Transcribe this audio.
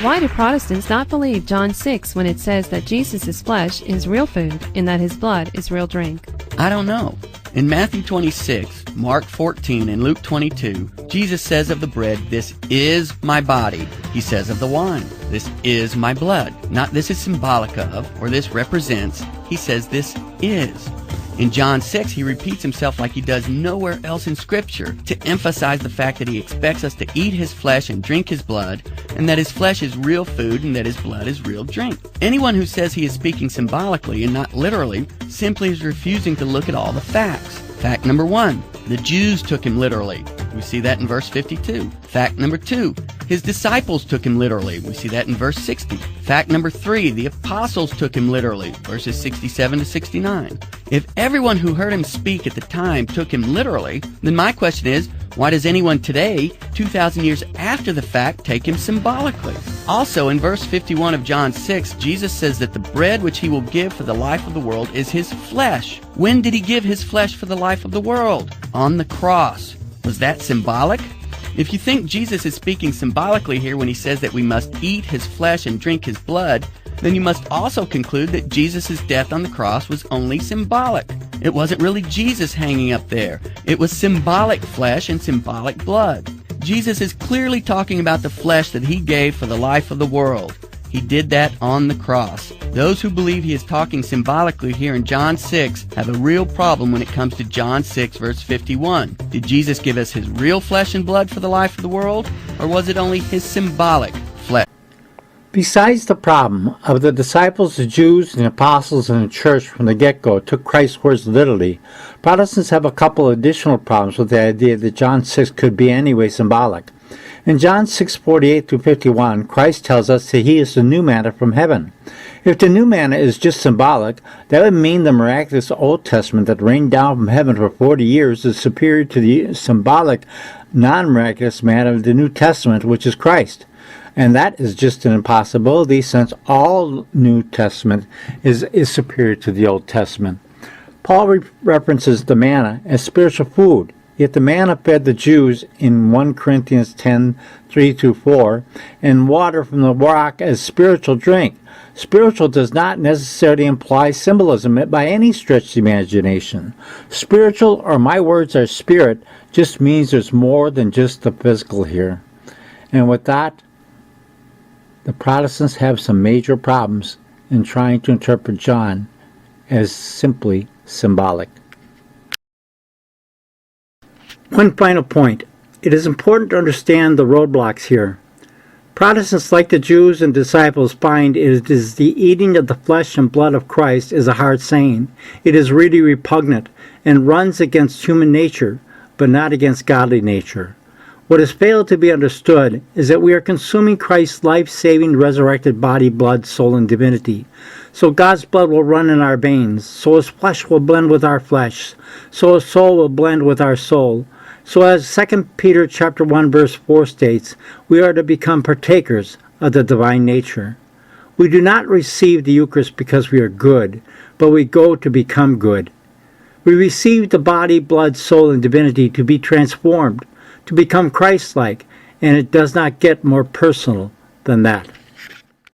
Why do Protestants not believe John 6 when it says that Jesus' flesh is real food and that his blood is real drink? I don't know. In Matthew 26, Mark 14, and Luke 22, Jesus says of the bread, "This is my body." He says of the wine, "This is my blood." Not "this is symbolic of," or "this represents." He says this is. In John 6, he repeats himself like he does nowhere else in Scripture to emphasize the fact that he expects us to eat his flesh and drink his blood, and that his flesh is real food and that his blood is real drink. Anyone who says he is speaking symbolically and not literally simply is refusing to look at all the facts. Fact number 1, the Jews took him literally. We see that in verse 52. Fact number 2, his disciples took him literally. We see that in verse 60. Fact number 3, the apostles took him literally, verses 67 to 69. If everyone who heard him speak at the time took him literally, then my question is, why does anyone today, 2,000 years after the fact, take him symbolically? Also, in verse 51 of John 6, Jesus says that the bread which he will give for the life of the world is his flesh. When did he give his flesh for the life of the world? On the cross. Was that symbolic? If you think Jesus is speaking symbolically here when he says that we must eat his flesh and drink his blood, then you must also conclude that Jesus' death on the cross was only symbolic. It wasn't really Jesus hanging up there. It was symbolic flesh and symbolic blood. Jesus is clearly talking about the flesh that he gave for the life of the world. He did that on the cross. Those who believe he is talking symbolically here in John 6 have a real problem when it comes to John 6 verse 51. Did Jesus give us his real flesh and blood for the life of the world, or was it only his symbolic flesh? Besides the problem of the disciples, the Jews, and the apostles, and the church from the get-go took Christ's words literally, Protestants have a couple of additional problems with the idea that John 6 could be anyway symbolic. In John 6:48-51, Christ tells us that he is the new manna from heaven. If the new manna is just symbolic, that would mean the miraculous Old Testament that rained down from heaven for 40 years is superior to the symbolic, non-miraculous manna of the New Testament, which is Christ. And that is just an impossibility, since all New Testament is superior to the Old Testament. Paul references the manna as spiritual food, yet the manna fed the Jews in 1 Corinthians 10:3-4, and water from the rock as spiritual drink. Spiritual does not necessarily imply symbolism by any stretch of the imagination. Spiritual, or my words are spirit, just means there's more than just the physical here. And with that, the Protestants have some major problems in trying to interpret John as simply symbolic. One final point. It is important to understand the roadblocks here. Protestants, like the Jews and disciples, find it is the eating of the flesh and blood of Christ is a hard saying. It is really repugnant and runs against human nature, but not against godly nature. What has failed to be understood is that we are consuming Christ's life-saving, resurrected body, blood, soul, and divinity. So God's blood will run in our veins, so his flesh will blend with our flesh, so his soul will blend with our soul. So as 2 Peter chapter 1 verse 4 states, we are to become partakers of the divine nature. We do not receive the Eucharist because we are good, but we go to become good. We receive the body, blood, soul, and divinity to be transformed, to become Christ-like, and it does not get more personal than that.